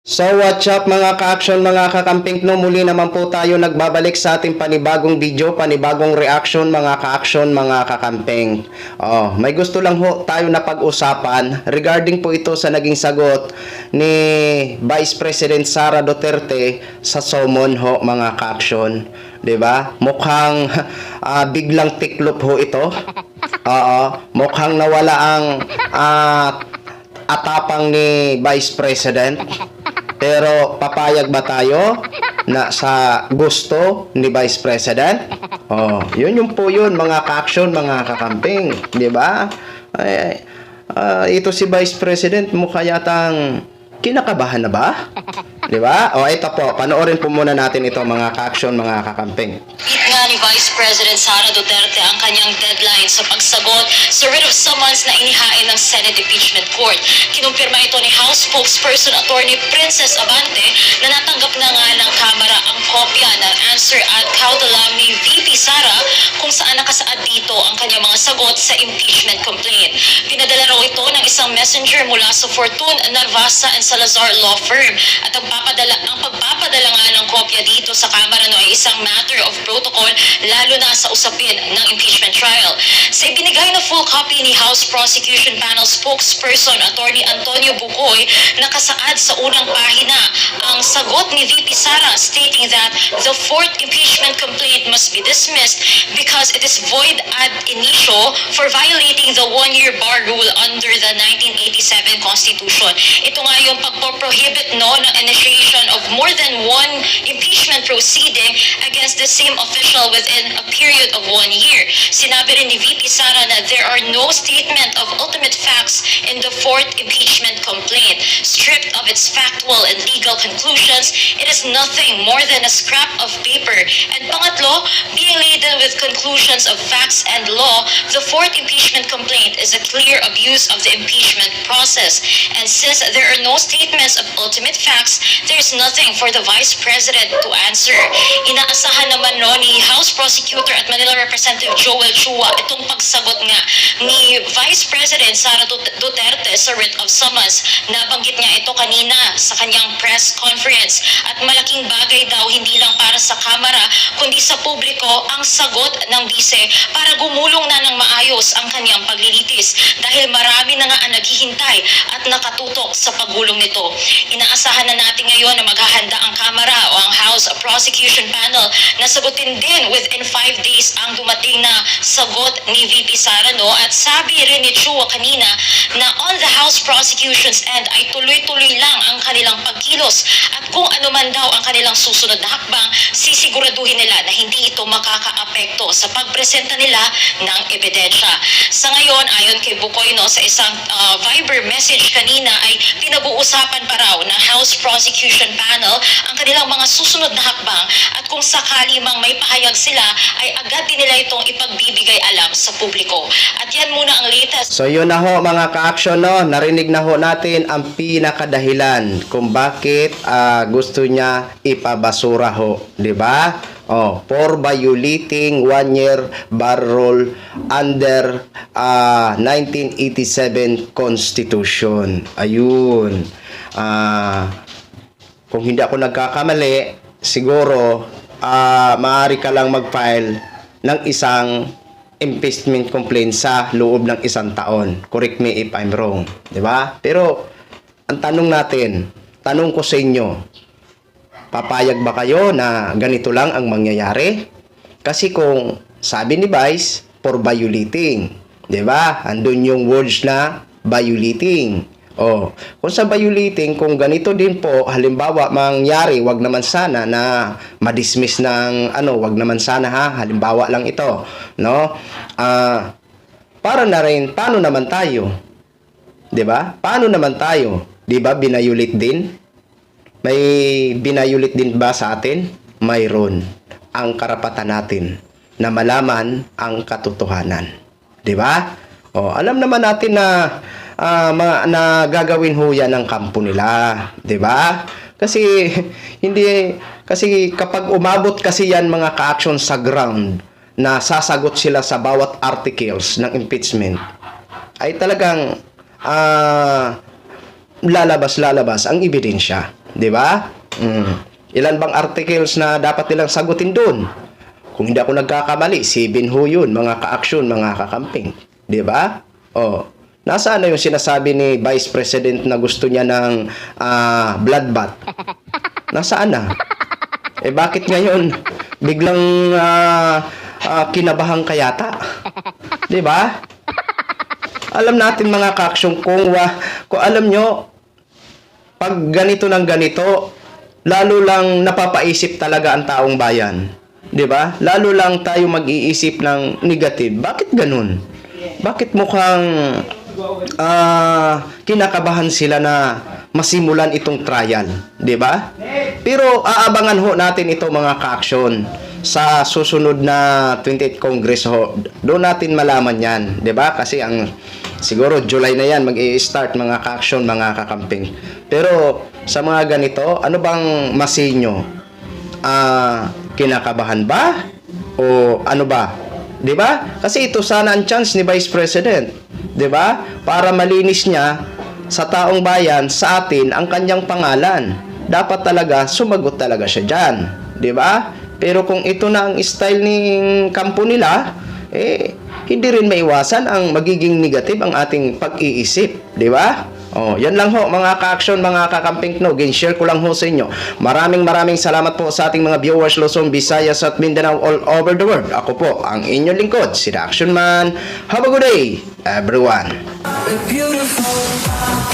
So what's up mga ka-action, mga kakamping, no? Muli naman po tayo nagbabalik sa ating panibagong video, panibagong reaction mga ka-action, mga kakamping. May gusto lang ho tayo na pag-usapan regarding po ito sa naging sagot ni Vice President Sara Duterte sa summon ho mga ka-action. 'Di ba? Mukhang biglang tiklop ho ito. Mukhang nawala ang atapang ni Vice President. Pero papayag ba tayo na sa gusto ni Vice President? Yun yung po yun mga ka-action, mga kakamping, 'di ba? Ito si Vice President mukha yatang kinakabahan na ba? 'Di ba? Ito po, panoorin po muna natin ito mga ka-action, mga kakamping. Nga ni Vice President Sara Duterte ang kanyang deadline sa pagsagot sa writ of summons na inihain ng Senate Impeachment Court. Kinumpirma ito ni House Spokesperson Attorney Princess Abante na natanggap na nga ng Kamara ang kopya ng answer ad cautelam ni VP Sara kung saan nakasaad dito ang kanyang mga sagot sa impeachment complaint. Pinadala raw ito ng isang messenger mula sa Fortune, Navasa and Salazar Law Firm at ang pagpapadala nga ng kopya dito sa Kamara no ay isang matter of protocol lalo na sa usapin ng impeachment trial. Sa ibinigay na full copy ni House Prosecution Panel Spokesperson Attorney Antonio Bucoy, nakasaad sa unang pahina ang sagot ni VP Sara stating that the fourth impeachment complaint must be dismissed because it is void ad initio for violating the one-year bar rule under the 1987 Constitution. Ito nga yung pagpo-prohibit no ng initiation of more than one impeachment proceeding against the same official within a period of 1 year. Sinabi rin ni VP Sara na there are no statement of ultimate facts in the fourth impeachment complaint. Stripped of its factual and legal conclusions, it is nothing more than a scrap of paper. And pangatlo, being laden with conclusions of facts and law, the fourth impeachment complaint is a clear abuse of the impeachment process. And since there are no statements of ultimate facts, there is nothing for the Vice President to answer. Inaasahan naman no ni House Prosecutor at Manila Representative Joel Chua itong pagsagot nga ni Vice President Sara Duterte sa writ of summons. Nabanggit niya ito kanina sa kanyang press conference at malaking bagay daw hindi lang para sa Kamara kundi sa publiko ang sagot ng bise para gumulong na ng maayos ang kanyang paglilitis dahil marami na nga ang naghihintay at nakatutok sa paggulong nito. Inaasahan na natin ngayon na maghahanda ang Kamara o ang House Prosecution Panel na sagutin din within 5 days ang dumating na sagot ni VP Sara no at sabi rin ni Chua kanina na on the House Prosecution's end ay tuloy-tuloy lang ang kanilang pagkilos at kung ano man daw ang kanilang susunod na hakbang, sisiguraduhin nila na hindi ito makakaapekto sa pagpresenta nila ng ebidensya. Sa ngayon, ayon kay Bucoy no, sa isang Viber message kanina ay pinag-uusapan pa raw ng House Prosecution Panel ang kanilang mga susunod na hakbang at kung sakali mang may pahayag sila ay agad din nila itong ipagbibigay alam sa publiko. At yan muna ang latest. So yun na ho mga ka-action, no? Narinig na ho natin ang pinakadahilan kung bakit gusto niya ipabasura ho, 'di ba? For violating 1-year bar rule under 1987 Constitution. Ayun. Kung hindi ako nagkakamali, siguro maaari ka lang mag-file ng isang impeachment complaint sa loob ng 1 taon. Correct me if I'm wrong, 'di ba? Pero ang tanong ko sa inyo, papayag ba kayo na ganito lang ang mangyayari? Kasi kung sabi ni Vice, for violating, 'di ba? Andun yung words na violating. Kung sa violating, kung ganito din po, halimbawa mangyari, wag naman sana na ma-dismiss ng wag naman sana ha, halimbawa lang ito, no? Para na rin, paano naman tayo? 'Di ba? Paano naman tayo? 'Di ba binayulit din? May binayulit din ba sa atin? Mayroon. Ang karapatan natin na malaman ang katotohanan. 'Di ba? Alam naman natin na na gagawin ho yan ng kampo nila, 'di ba? Kasi kapag umabot kasi yan mga ka-action sa ground na sasagot sila sa bawat articles ng impeachment ay talagang lalabas ang ebidensya. 'Di ba? Ilan bang articles na dapat nilang sagutin doon? Kung hindi ako nagkakamali, 7 ho yun, mga ka-aksyon, mga kakamping. 'Di ba? Oh. Nasaan na yung sinasabi ni Vice President na gusto niya ng bloodbath? Nasaan na? Eh bakit ngayon biglang kinabahan kayata? 'Di ba? Alam natin mga ka-aksyon kung alam nyo, pag ganito ng ganito, lalo lang napapaisip talaga ang taong bayan. 'Di ba? Lalo lang tayo mag-iisip ng negative. Bakit ganun? Bakit mukhang kinakabahan sila na masimulan itong trial, 'di ba? Pero aabangan ho natin ito mga ka-aksyon sa susunod na 28th Congress ho. Doon natin malaman 'yan, 'di ba? Kasi ang siguro July na 'yan mag-i-start mga ka-aksyon, mga kakamping. Pero sa mga ganito, ano bang masinyo? Kinakabahan ba? O ano ba? 'Di ba? Kasi ito sana ang chance ni Vice President, 'di ba? Para malinis niya sa taong bayan, sa atin ang kanyang pangalan. Dapat talaga sumagot talaga siya diyan, 'di ba? Pero kung ito na ang style ng kampo nila, hindi rin maiwasan ang magiging negative ang ating pag-iisip, 'di ba? Oh, yan lang ho mga ka-aksyon, mga kakamping no. Share ko lang ho sa inyo. Maraming salamat po sa ating mga viewers Luzon, Visayas at Mindanao all over the world. Ako po ang inyong lingkod, si The Action Man. Have a good day, everyone. Beautiful.